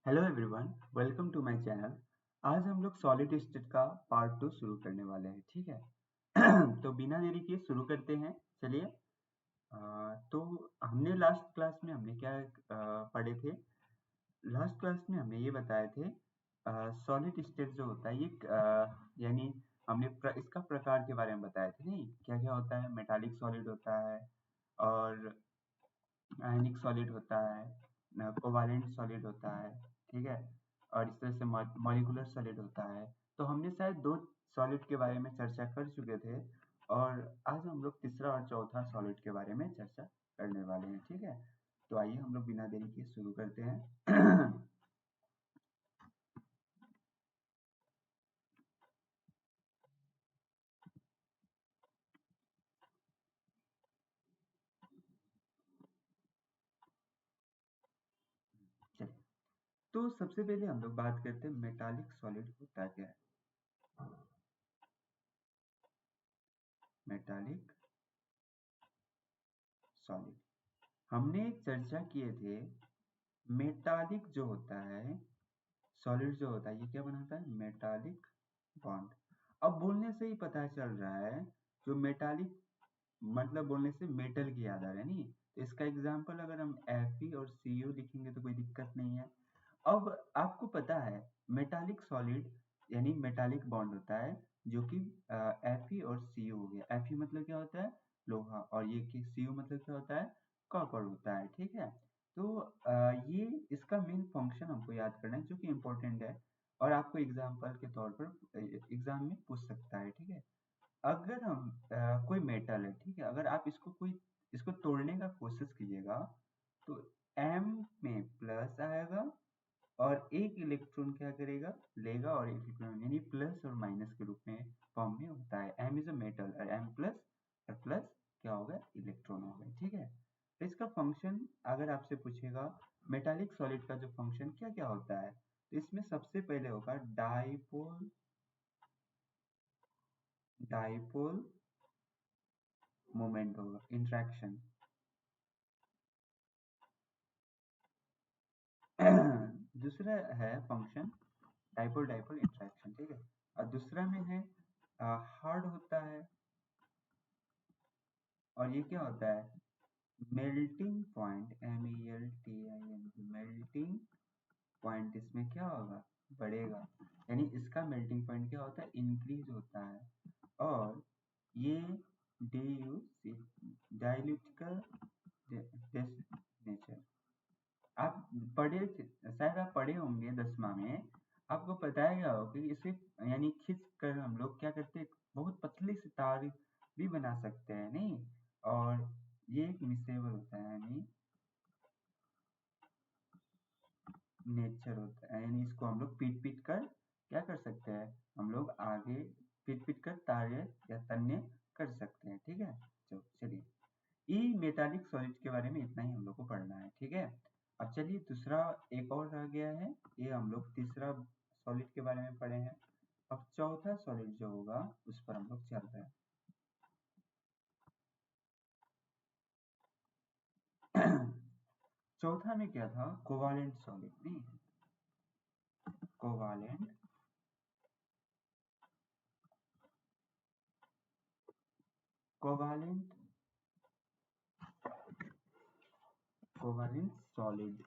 Hello everyone, welcome to my channel. आज हम लोग सॉलिड स्टेट का पार्ट 2 शुरू करने वाले हैं, ठीक है। तो बिना देरी किए शुरू करते हैं। चलिए। तो हमने लास्ट क्लास में हमने क्या पढ़े थे। लास्ट क्लास में हमने ये बताए थे सॉलिड स्टेट जो होता है ये यानी हमने इसका प्रकार के बारे में बताए थे। नहीं, क्या क्या होता है। मेटालिक सॉलिड होता है और आयनिक सॉलिड होता है, कोवालेंट सॉलिड होता है, ठीक है। और इस तरह से मॉलिक्यूलर सॉलिड होता है। तो हमने शायद दो सॉलिड के बारे में चर्चा कर चुके थे और आज हम लोग तीसरा और चौथा सॉलिड के बारे में चर्चा करने वाले हैं, ठीक है। तो आइए हम लोग बिना देरी के शुरू करते हैं। चलिए, तो सबसे पहले हम लोग बात करते हैं मेटालिक सॉलिड होता क्या है। मेटालिक सॉलिड हमने चर्चा किए थे। मेटालिक जो होता है सॉलिड जो होता है ये क्या बनाता है, मेटालिक बॉन्ड। अब बोलने से ही पता चल रहा है, जो मेटालिक मतलब बोलने से मेटल की याद आ रहा है। नहीं, तो इसका एग्जांपल अगर हम Fe और Cu लिखेंगे तो कोई दिक्कत नहीं है। अब आपको पता है मेटालिक सॉलिड यानी मेटालिक बॉन्ड होता है जो कि Fe और Cu हो गया। Fe मतलब क्या होता है, लोहा, और ये कि Cu मतलब क्या होता है, कॉपर होता है, ठीक है। तो ये इसका मेन फंक्शन हमको याद करना है जो कि इम्पोर्टेंट है और आपको एग्जाम्पल के तौर पर एग्जाम में पूछ सकता है, ठीक है। अगर हम कोई मेटल है, ठीक है, अगर आप इसको तोड़ने का कोशिश कीजिएगा तो M में प्लस आएगा और एक इलेक्ट्रॉन क्या करेगा, लेगा, और एक इलेक्ट्रॉन यानी प्लस और माइनस के रूप में फॉर्म में होता है। M इज अ मेटल और M प्लस, और प्लस क्या होगा, इलेक्ट्रॉन होगा, ठीक है। तो इसका फंक्शन अगर आपसे पूछेगा मेटालिक सॉलिड का जो फंक्शन क्या क्या होता है, तो इसमें सबसे पहले होगा डाइपोल, डाइपोल मोमेंट होगा, इंट्रैक्शन। दूसरा है फंक्शन डाइपोल डाइपोल इंट्रैक्शन, ठीक है। और दूसरा में है हार्ड होता है, और ये क्या होता है, melting point, MELTING, melting point इसमें क्या होगा, बढ़ेगा। यानी इसका मेल्टिंग पॉइंट क्या होता है, इंक्रीज होता है। और ये डाइल्यूटिकल नेचर, आप शायद आप पढ़े होंगे 10वीं में, आपको बताया गया हो कि इसे यानी खींच कर हम लोग क्या करते हैं, बहुत पतली सी तार भी बना सकते हैं। नहीं, और ये एक मिसेबल होता है, यानी नेचर होता है। यानी इसको हम लोग पीट पीट कर क्या कर सकते हैं, हम लोग आगे पीट पीट कर तारे या तन्ने कर सकते हैं, ठीक है। तो चलिए, ई मेटालिक सॉलिड के बारे में इतना ही हम लोग को पढ़ना है, ठीक है। अब चलिए, दूसरा एक और रह गया है। ये हम लोग तीसरा सॉलिड के बारे में पढ़े हैं। अब चौथा सॉलिड जो होगा उस पर हम लोग चल रहे हैं। चौथा में क्या था, कोवालेंट सॉलिड। नहीं, कोवालेंट, कोवालेंट, कोवालेंट सॉलिड।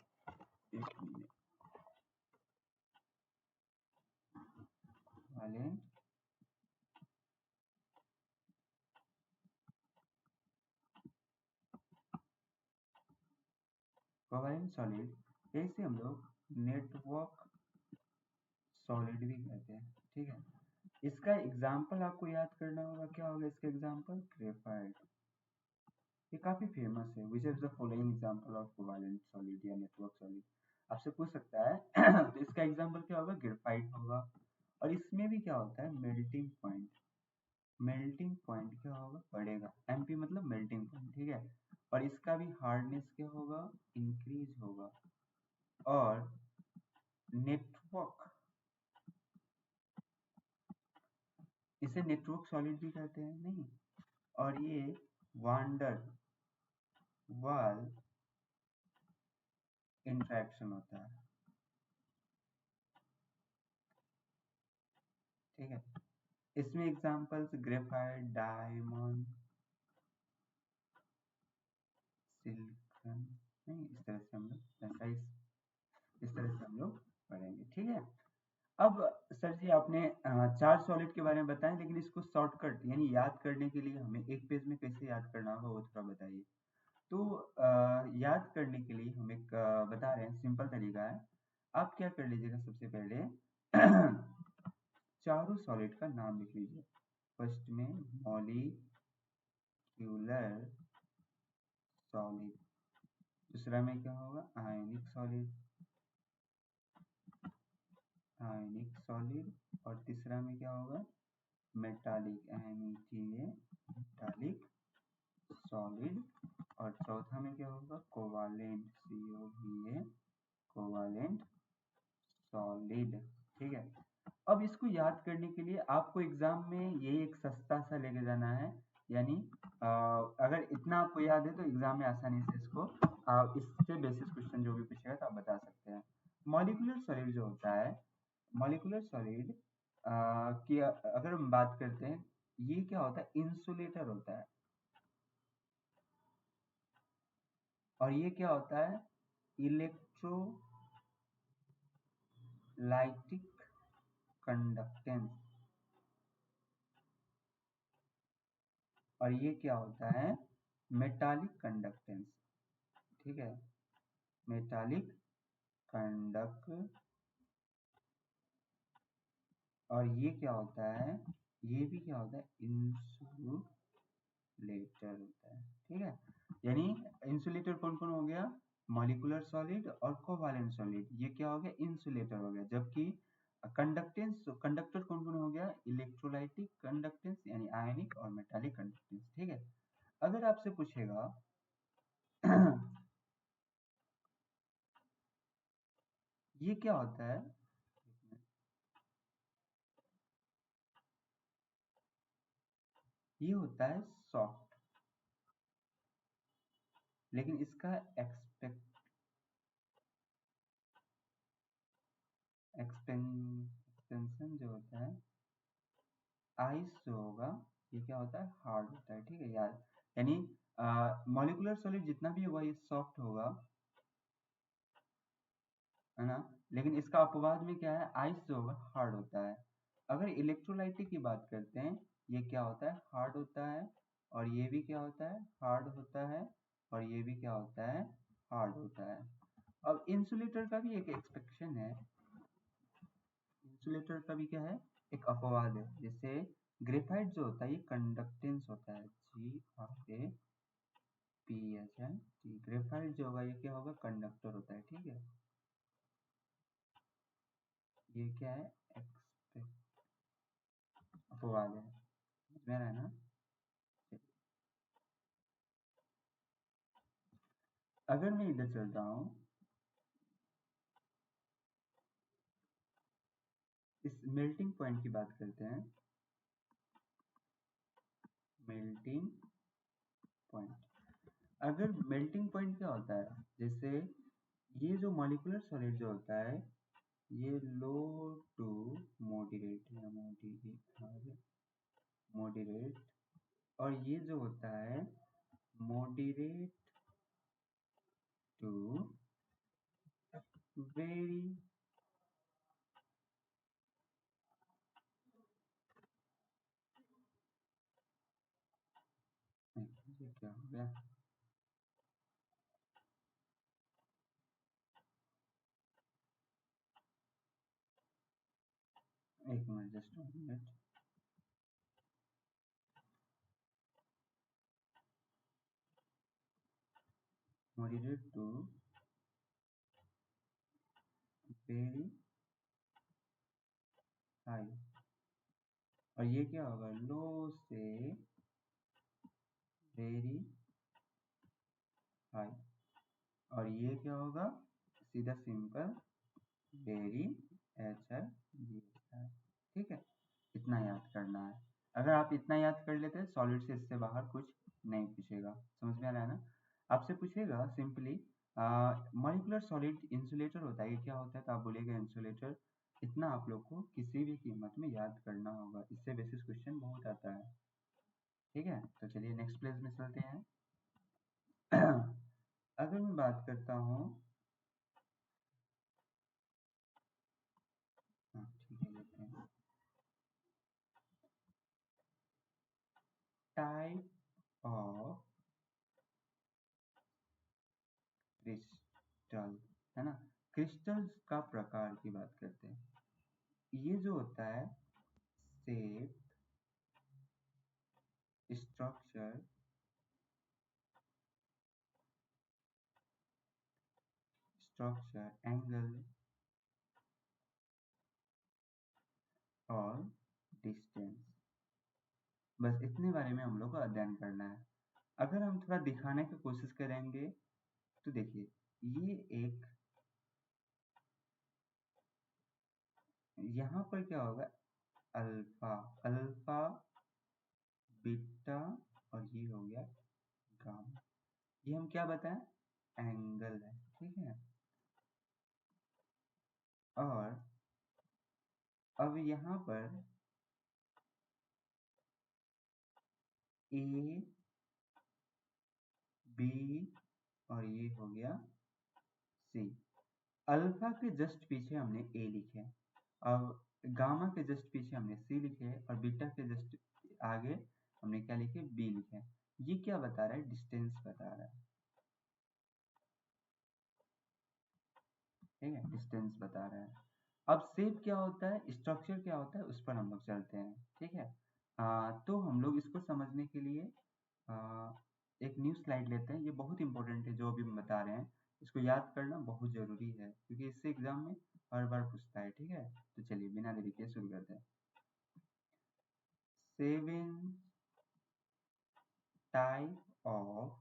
एक मिनट, कोवालेंट, कोवालेंट सॉलिड ऐसे हम लोग नेटवर्क सॉलिड भी कहते हैं, ठीक है। इसका एग्जाम्पल आपको याद करना होगा, क्या होगा इसका एग्जाम्पल, ग्रेफाइट। ये काफी फेमस है। Which is the following example of covalent solid या नेटवर्क सॉलिड, आपसे पूछ सकता है। तो इसका एग्जांपल क्या होगा, ग्रेफाइट होगा। और इसमें भी क्या होता है, मेल्टिंग पॉइंट, मेल्टिंग पॉइंट क्या होगा, बढ़ेगा। MP मतलब मेल्टिंग पॉइंट, ठीक है। और इसका भी हार्डनेस क्या होगा, इंक्रीज होगा। और नेटवर्क, इसे नेटवर्क सॉलिड भी कहते हैं। नहीं, और ये वांडर वाल इंट्रैक्शन होता है। ठीक है। इसमें एग्जांपल्स ग्रेफाइट, डायमंड, सिलिकॉन, नहीं इस तरह से हम लोग ऐसा इस तरह से हम लोग पढ़ेंगे। ठीक है। अब सर जी आपने 4 सॉलिड के बारे में बताया, लेकिन इसको शॉर्टकट यानी याद करने के लिए हमें एक पेज में कैसे याद करना होगा वो थोड़ा बताइए। तो याद करने के लिए हम एक बता रहे हैं, सिंपल तरीका है। आप क्या कर लीजिएगा, सबसे पहले चारों सॉलिड का नाम लिख लीजिए। फर्स्ट में मॉलिक्यूलर सॉलिड, दूसरा में क्या होगा आयनिक सॉलिड, आयनिक सॉलिड, और तीसरा में क्या होगा मेटालिक, META मेटालिक सॉलिड, और चौथा में क्या होगा कोवालेंट, COVA कोवालेंट सॉलिड। ठीक है। अब इसको याद करने के लिए आपको एग्जाम में ये एक सस्ता सा लेके जाना है, यानी अगर इतना आपको याद है तो एग्जाम में आसानी से इसको इससे बेसिस क्वेश्चन जो भी पूछेगा तो आप बता सकते हैं। मॉलिक्यूलर सॉलिड जो होता है, मॉलिक्यूलर सॉलिड की अगर हम बात करते हैं, ये क्या होता है इंसुलेटर होता है, और ये क्या होता है इलेक्ट्रोलाइटिक कंडक्टेंस, और ये क्या होता है मेटालिक कंडक्टेंस। ठीक है, मेटालिक कंडक्ट, और ये क्या होता है, ये भी क्या होता है इंसुलेटर होता है। ठीक है, यानी इंसुलेटर कौन कौन हो गया मॉलिक्यूलर सॉलिड और कोवालेंट सॉलिड, ये क्या हो गया इंसुलेटर हो गया। जबकि कंडक्टेंस, कंडक्टर कौन कौन हो गया इलेक्ट्रोलाइटिक कंडक्टेंस यानी आयनिक और मेटालिक कंडक्टेंस। ठीक है। अगर आपसे पूछेगा ये क्या होता है, ये होता है सॉफ्ट, लेकिन इसका एक्सपेंशन जो होता है आइस जो होगा ये क्या होता है हार्ड होता है। ठीक है यार, यानी मॉलिक्यूलर सॉलिड जितना भी होगा ये सॉफ्ट होगा, है ना, लेकिन इसका अपवाद में क्या है आइस जो होगा हार्ड होता है। अगर इलेक्ट्रोलाइटिक की बात करते हैं, ये क्या होता है हार्ड होता है, और ये भी क्या होता है हार्ड होता है, और ये भी क्या होता है हार्ड होता है। अब इंसुलेटर का भी एक एक्सपेक्शन है, इंसुलेटर का भी क्या है एक अपवाद है। जैसे ग्रेफाइट जो होता है ये कंडक्टेंस होता है, GRAPHITE, ग्रेफाइट जो होगा ये क्या होगा कंडक्टर होता है। ठीक है, ये क्या है अपवाद है, समझ में आ रहा है ना। अगर मैं इधर चलता हूँ, इस मेल्टिंग पॉइंट की बात करते हैं, मेल्टिंग पॉइंट। अगर मेल्टिंग पॉइंट क्या होता है, जैसे ये जो मॉलिक्यूलर सॉलिड जो होता है ये लो टू मॉडरेट है, मॉडरेट, और ये जो होता है मॉडरेट टू वेरी, ये क्या हो गया, एक minute just 1 minute, moderate to very high, और ये क्या होगा लो से वेरी हाई, और ये क्या होगा सीधा सिंपल वेरी HI। ठीक है, इतना याद करना है। अगर आप इतना याद कर लेते हैं सॉलिड से इससे बाहर कुछ नहीं पूछेगा, समझ में आ रहा है ना। आपसे पूछेगा सिंपली मॉलिक्यूलर सॉलिड इंसुलेटर होता है, ये क्या होता है तो आप बोलेगा इंसुलेटर। इतना आप लोग को किसी भी कीमत में याद करना होगा, इससे बेसिस क्वेश्चन बहुत आता है। ठीक है, तो चलिए नेक्स्ट प्लेस में चलते हैं। अगर मैं बात करता हूँ, हाँ ठीक है, लेते हैं टाइप ऑफ क्रिस्टल, है ना। क्रिस्टल्स का प्रकार की बात करते हैं। ये जो होता है शेप, स्ट्रक्चर, एंगल और डिस्टेंस, बस इतने बारे में हम लोग को अध्ययन करना है। अगर हम थोड़ा दिखाने की कोशिश करेंगे तो देखिए, ये एक, यहाँ पर क्या होगा, अल्फा, अल्फा बीटा, और ये हो गया गामा। ये हम क्या बताएं, एंगल है। ठीक है, और अब यहाँ पर ए बी और ये हो गया सी। अल्फा के जस्ट पीछे हमने ए लिखे, अब गामा के जस्ट पीछे हमने सी लिखे, और बीटा के जस्ट आगे हमने क्या लिखे, बी लिखे। ये क्या बता रहा है, डिस्टेंस बता रहा है। ठीक है, डिस्टेंस बता रहा है। अब शेप क्या होता है, स्ट्रक्चर क्या होता है, उस पर हम लोग चलते हैं। ठीक है, तो हम लोग इसको समझने के लिए एक न्यू स्लाइड लेते हैं। ये बहुत इंपॉर्टेंट है जो अभी हम बता रहे हैं, इसको याद करना बहुत जरूरी है, क्योंकि इससे एग्जाम में हर बार पूछता है। ठीक है, तो चलिए बिना देरी के शुरू करते हैं। 7 टाइप ऑफ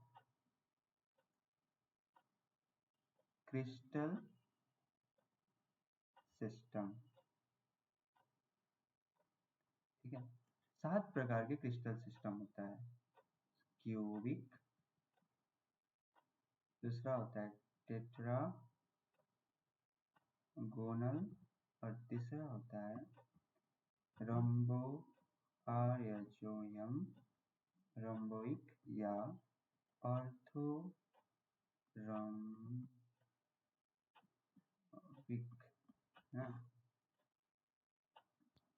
क्रिस्टल सिस्टम। ठीक है, 7 प्रकार के क्रिस्टल सिस्टम होता है। क्यूबिक, दूसरा होता है टेट्रा गोनल, और तीसरा होता है रंबो आर्यजोयम, रंबोइक या ऑर्थो रंबिक, है।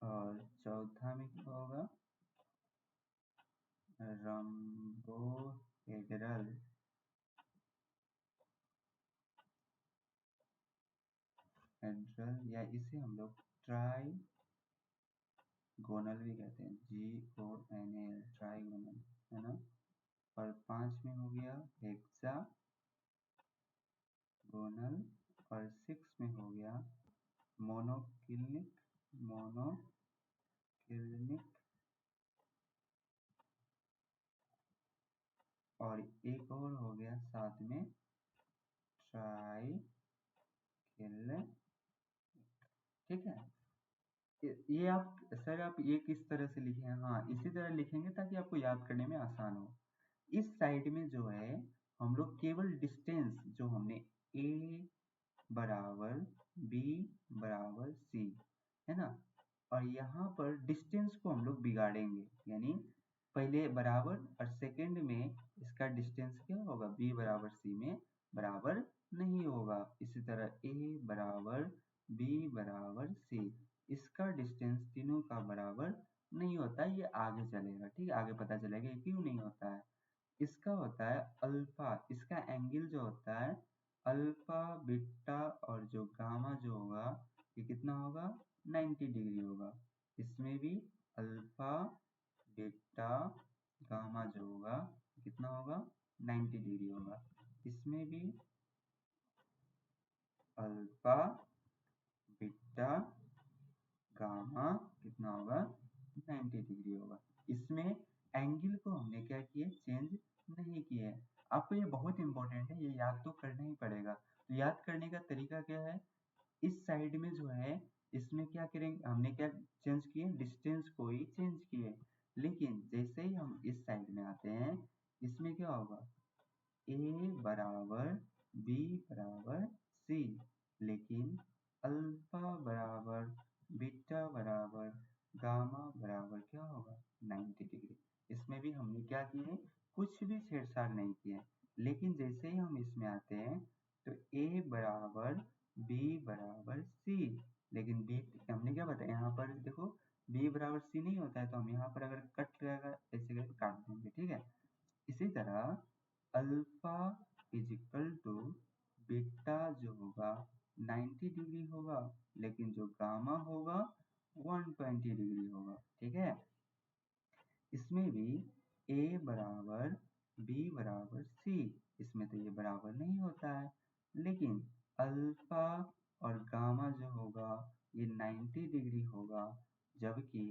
और चौथा में क्या होगा, रंबोहेड्रल, या इसे हम लोग ट्राई गोनल भी कहते हैं, GONAL, ट्राइगोनल, है ना। और 5 में हो गया हेक्सा गोनल, और 6 में हो गया मोनोक्लिनिक, और एक और हो गया साथ में ट्राई। ठीक है, ये आप सर, आप ये किस तरह से लिखे हैं, हाँ इसी तरह लिखेंगे ताकि आपको याद करने में आसान हो। इस साइड में जो है हम लोग केवल डिस्टेंस, जो हमने ए बराबर बी बराबर सी, है ना, और यहाँ पर डिस्टेंस को हम लोग बिगाड़ेंगे, यानी पहले बराबर और सेकंड में इसका डिस्टेंस क्या होगा, बी बराबर सी में बराबर नहीं होगा। इसी तरह ए बराबर बी बराबर सी, इसका डिस्टेंस तीनों का बराबर नहीं होता। ये आगे चलेगा, ठीक है, आगे पता चलेगा ये क्यों नहीं होता है। इसका होता है अल्फा, इसका एंगल जो होता है अल्फा बीटा और जो गामा जो होगा, ये कितना होगा, 90 डिग्री होगा। इसमें भी अल्फा बीटा गामा जो होगा कितना होगा, 90 डिग्री होगा। इसमें भी अल्फा बीटा गामा कितना होगा, 90 डिग्री होगा। इसमें एंगल को हमने क्या किया, चेंज नहीं किया है। आपको ये बहुत इंपॉर्टेंट है, ये याद तो करना ही पड़ेगा। तो याद करने का तरीका क्या है, इस साइड में जो है इसमें क्या करेंगे, हमने क्या चेंज किए, डिस्टेंस को ही चेंज किए। लेकिन जैसे ही हम इस साइड में आते हैं, इसमें क्या होगा, ए बराबर बी बराबर सी, लेकिन अल्फा बराबर बीटा बराबर गामा बराबर क्या होगा 90 डिग्री। इसमें भी हमने क्या किए, कुछ भी छेड़छाड़ नहीं किए, लेकिन जैसे ही हम इसमें आते हैं तो ए बराबर बी बराबर सी, लेकिन बी हमने क्या बताया यहाँ पर देखो बी बराबर सी नहीं होता है, तो हम यहाँ पर अगर कट रहेगा ऐसे करके काट देंगे, ठीक है। इसी तरह alpha is equal to beta जो होगा 90 डिग्री होगा, लेकिन जो गामा होगा 120 डिग्री होगा, ठीक है। इसमें भी a बराबर b बराबर c, इसमें तो ये बराबर नहीं होता है, लेकिन अल्फा और गामा जो होगा ये 90 डिग्री होगा, जबकि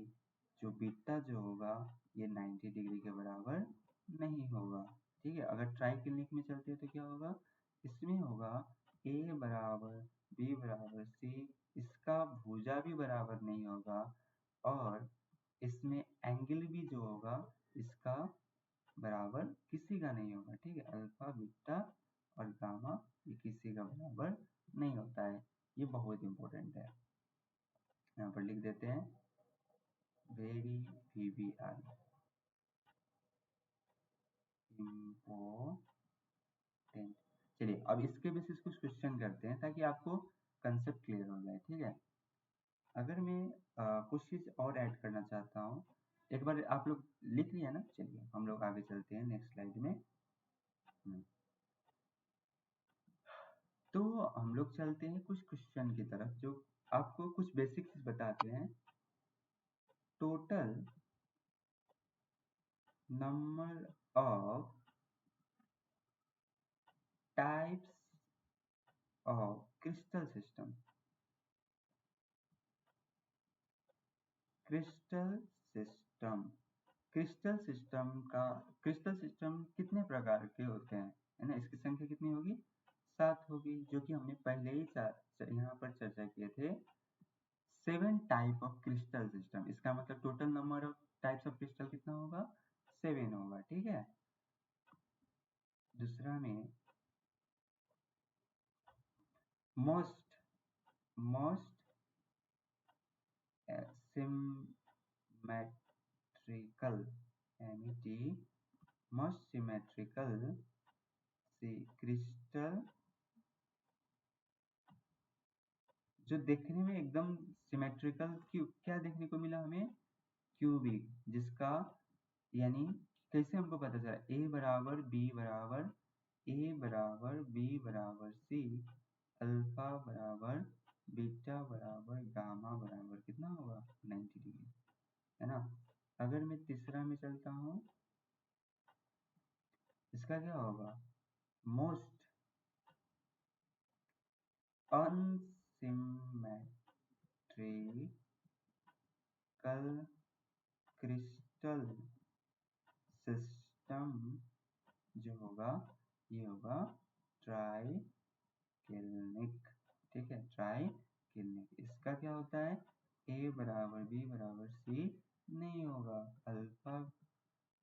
जो बीटा जो होगा ये 90 डिग्री के बराबर नहीं होगा, ठीक है। अगर ट्राइक्लिनिक में चलते हैं तो क्या होगा, इसमें होगा a बराबर b बराबर c, इसका भुजा भी बराबर नहीं होगा, और इसमें एंगल भी जो होगा इसका बराबर किसी का नहीं होगा, ठीक है। अल्फा बीटा और गामा ये किसी का बराबर नहीं होता है, ये बहुत इंपॉर्टेंट है। यहाँ पर लिख देते हैं वेरी VBI इम्पोर्टेंट। चलिए अब इसके बेसिस कुछ क्वेश्चन करते हैं ताकि आपको कंसेप्ट क्लियर हो जाए, ठीक है। अगर मैं कुछ चीज़ और ऐड करना चाहता हूँ, एक बार आप लोग लिख लिया ना, चलिए हम लोग आगे चलते हैं नेक्स्ट स्लाइड में। तो हम लोग चलते हैं कुछ क्वेश्चन की तरफ जो आपको कुछ बेसिक चीज बताते हैं। Total number of types of crystal system. Crystal system, crystal system का क्रिस्टल सिस्टम कितने प्रकार के होते हैं, है ना। इसकी संख्या कितनी होगी, 7 होगी, जो कि हमने पहले ही यहाँ पर चर्चा किए थे। 7 टाइप ऑफ क्रिस्टल सिस्टम, इसका मतलब total number of types of crystal कितना होगा, 7 होगा, ठीक है। दूसरा में most symmetrical most symmetrical crystal, जो देखने में एकदम सिमेट्रिकल, क्या देखने को मिला हमें, क्यूबिक, जिसका यानी कैसे हमको पता चला, ए बराबर बी बराबर सी, अल्फा बराबर बीटा बराबर गामा बराबर कितना होगा 90 डिग्री, है ना। अगर मैं तीसरा में चलता हूँ, इसका क्या होगा, मोस्ट अनसिमेट्रिकल क्रिस्टल सिस्टम जो होगा ये होगा ट्राइक्लिनिक, ठीक है, ट्राइक्लिनिक। इसका क्या होता है, ए बराबर बी बराबर सी नहीं होगा, अल्फा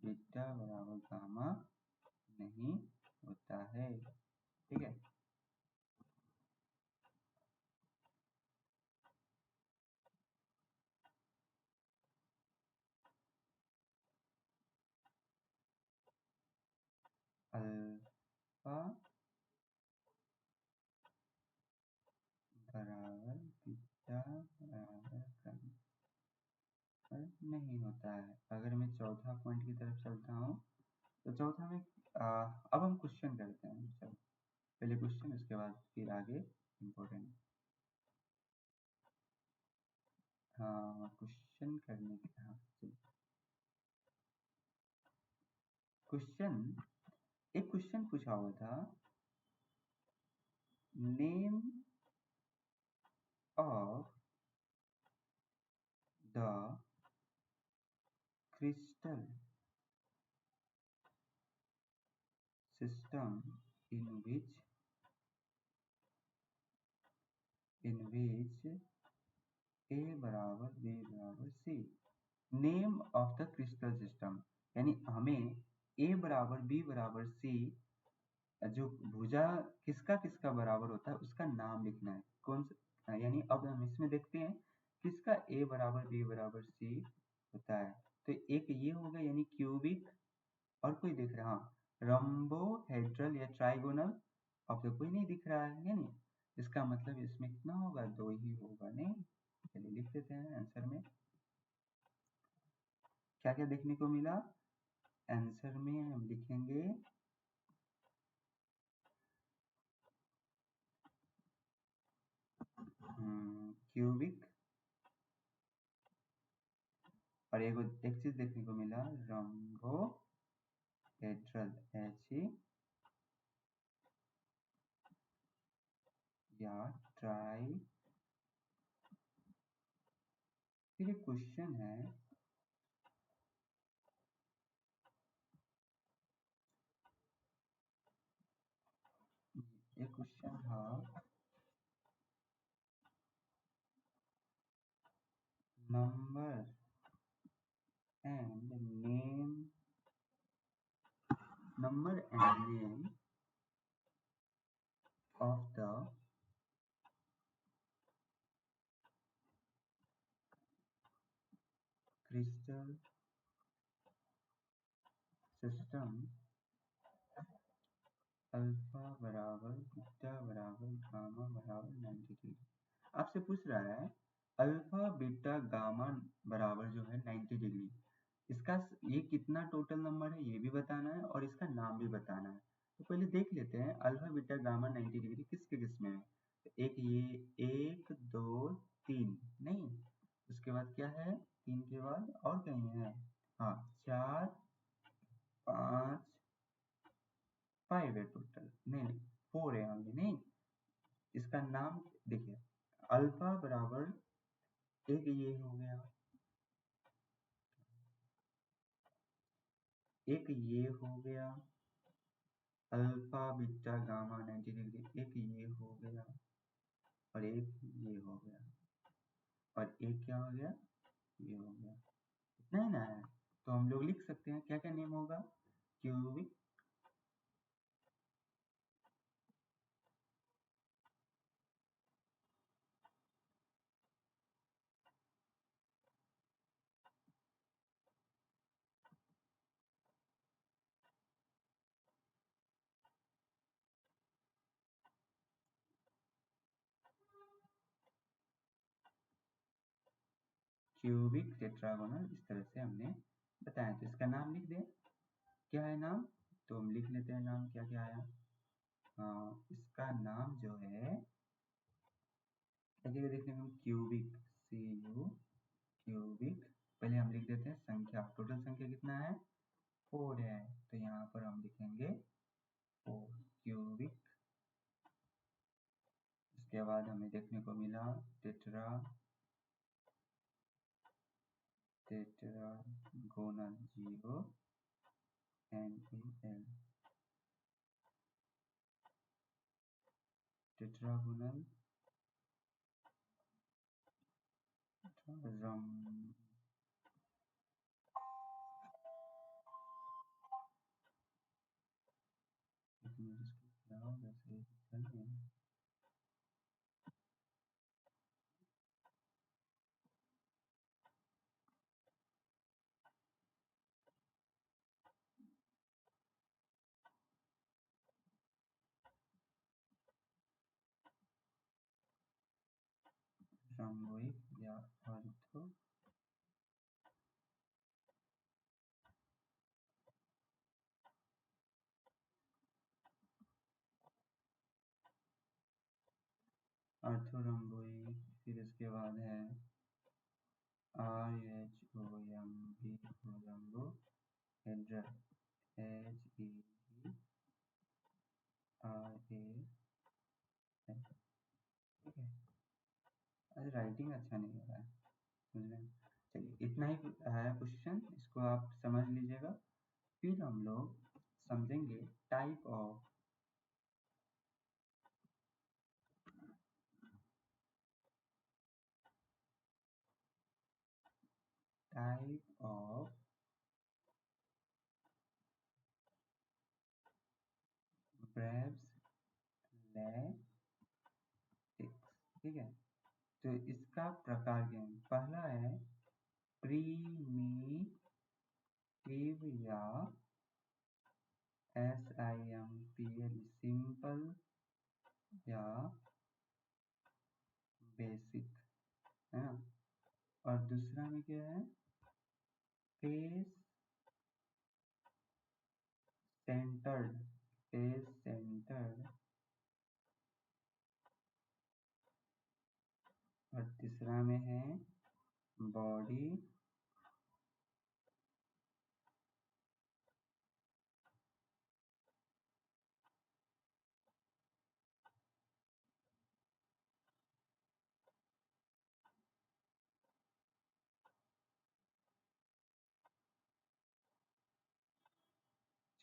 बीटा बराबर गामा नहीं होता है, ठीक है। अल्फा बराबर बीटा बराबर गामा नहीं होता है। अगर मैं चौथा पॉइंट की तरफ चलता हूँ, तो चौथा में अब हम क्वेश्चन करते हैं, चलो पहले क्वेश्चन, उसके बाद फिर आगे इम्पोर्टेंट। हाँ क्वेश्चन करने के, हाँ क्वेश्चन, एक क्वेश्चन पूछा हुआ था, name of the crystal system in which A बराबर B बराबर C। Name of the crystal system, यानी हमें A बराबर B बराबर C जो भुजा किसका किसका बराबर होता है उसका नाम लिखना है। कौन सा यानी अब हम इसमें देखते हैं किसका a बराबर b बराबर c होता है। तो एक ये हो गया यानी क्यूबिक, और कोई दिख रहा, रंबोहेड्रल या ट्राइगोनल, अब तो कोई नहीं दिख रहा है यानी इसका मतलब इसमें कितना होगा, 2 ही होगा। नहीं, चलिए लिख देते हैं आंसर में क्या क्या देखने को मिला। आंसर में हम लिखेंगे क्यूबिक, और एक चीज देखने को मिला रंबोहेड्रल एच या ट्राई। फिर एक क्वेश्चन है, एक क्वेश्चन था, number and name, number and name of the crystal system alpha बराबर बीटा बराबर गामा बराबर 90 डिग्री। आपसे पूछ रहा है अल्फा बीटा गामा बराबर जो है 90 डिग्री, इसका ये कितना टोटल नंबर है ये भी बताना है और इसका नाम भी बताना है। तो पहले देख लेते हैं अल्फा बीटा गामा 90 डिग्री किसके किस में है। तो एक ये 1 2 3 नहीं, उसके बाद क्या है 3 के बाद और कहीं है, हाँ 4 5 5 है टोटल, नहीं 4 है only, नहीं। इसका नाम देखिए, अल्फा बराबर एक ये हो गया, एक ये हो गया, अल्फा बीटा गामा 90 डिग्री, एक ये हो गया और एक ये हो गया, और एक क्या हो गया, ये हो गया। इतना ही ना है, तो हम लोग लिख सकते हैं क्या क्या नेम होगा, क्यूबिक, क्यूबिक टेट्रागोनल, इस तरह से हमने बताया। तो इसका नाम लिख दें, क्या है नाम, तो हम लिख लेते हैं नाम क्या क्या आया। इसका नाम जो है देखिए देखने में क्यूबिक, सी यू क्यूबिक, पहले हम लिख देते हैं संख्या, टोटल संख्या कितना है 4 है, तो यहाँ पर हम लिखेंगे 4 क्यूबिक। इसके बाद हमें देखने को मिला टेट्रा टेट्रागोनल, GONAL, टेट्रागोनल रम, एक मिनट इसको क्या हो वैसे चल रहे हैं, रंगोइक या अर्थो अर्थोरंगोइक, फिर इसके बाद है RHOMB रंगो हेड्रल, HEDRA, ठीक है। आज राइटिंग अच्छा नहीं हो रहा है, समझ रहे हैं। चलिए इतना ही है क्वेश्चन, इसको आप समझ लीजिएगा। फिर हम लोग समझेंगे टाइप ऑफ ब्रेव्स लैटिक्स, ठीक है। तो इसका प्रकार क्या है? पहला है प्रीमिटिव या SIMPL सिंपल या बेसिक, है ना। और दूसरा में क्या है? Face centred, face centred. और तीसरा में है बॉडी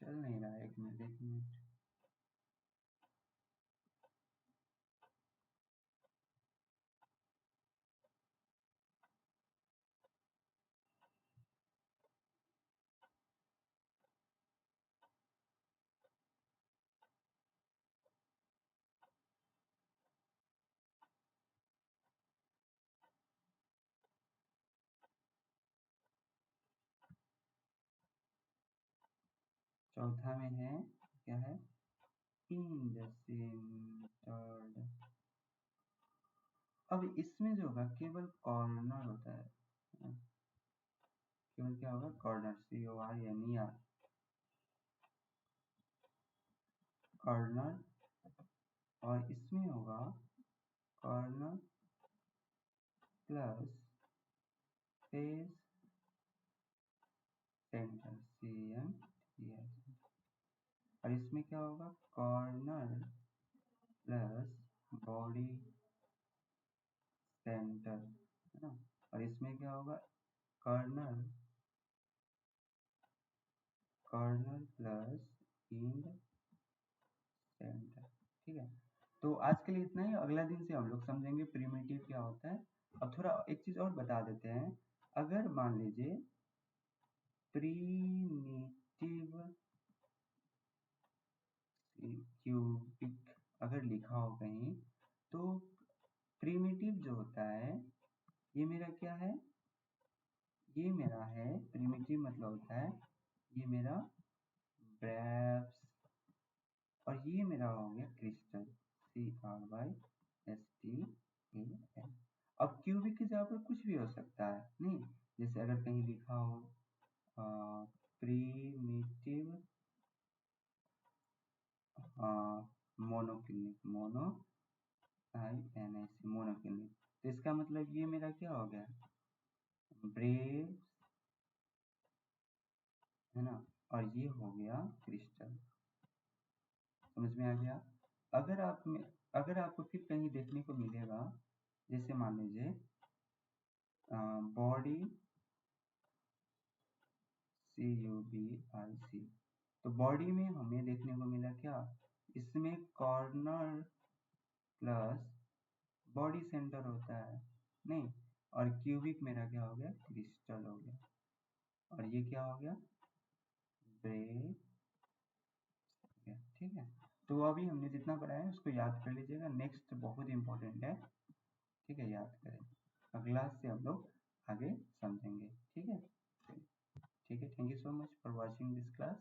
चल नहीं रहा है, एक मिनट। चौथा में है क्या है? इंडेसेंटर्ड। अब इसमें जो होगा केवल कॉर्नर होता है, केवल क्या होगा? Corner, CORNER, corner. और इसमें होगा corner plus face centre, CMTS। और इसमें क्या होगा? कॉर्नर प्लस बॉडी सेंटर, है ना। और इसमें क्या होगा? Corner plus end center. ठीक है, तो आज के लिए इतना ही। अगला दिन से हम लोग समझेंगे प्रिमिटिव क्या होता है। अब थोड़ा एक चीज और बता देते हैं। अगर मान लीजिए प्रीमिटिव क्यूबिक अगर लिखा हो कहीं, तो प्रीमिटिव जो होता है ये मेरा क्या है? ये मेरा है प्रीमिटिव, मतलब होता है ये मेरा ब्रेव्स। और ये मेरा हो गया क्रिस्टल, CRYSTAL। अब क्यूबिक की जगह पर कुछ भी हो सकता है, नहीं। जैसे अगर कहीं लिखा हो प्रीमिटिव मोनोक्लिनिक, मोनोक्लिनिक, तो इसका मतलब ये मेरा क्या हो गया? ब्रेव, है ना। और ये हो गया क्रिस्टल। समझ में आ गया? अगर आपको फिर कहीं देखने को मिलेगा, जैसे मान लीजिए बॉडी, CUBIC, तो बॉडी में हमें देखने को मिला क्या? इसमें कॉर्नर प्लस बॉडी सेंटर होता है, नहीं। और क्यूबिक मेरा क्या हो गया? क्रिस्टल हो गया। और ये क्या हो गया? ब्रेव। ठीक है, तो अभी हमने जितना पढ़ा है उसको याद कर लीजिएगा। नेक्स्ट बहुत इंपॉर्टेंट है, ठीक है, याद करें। अगला से हम लोग आगे समझेंगे, ठीक है। ठीक है, thank you so much for watching this class.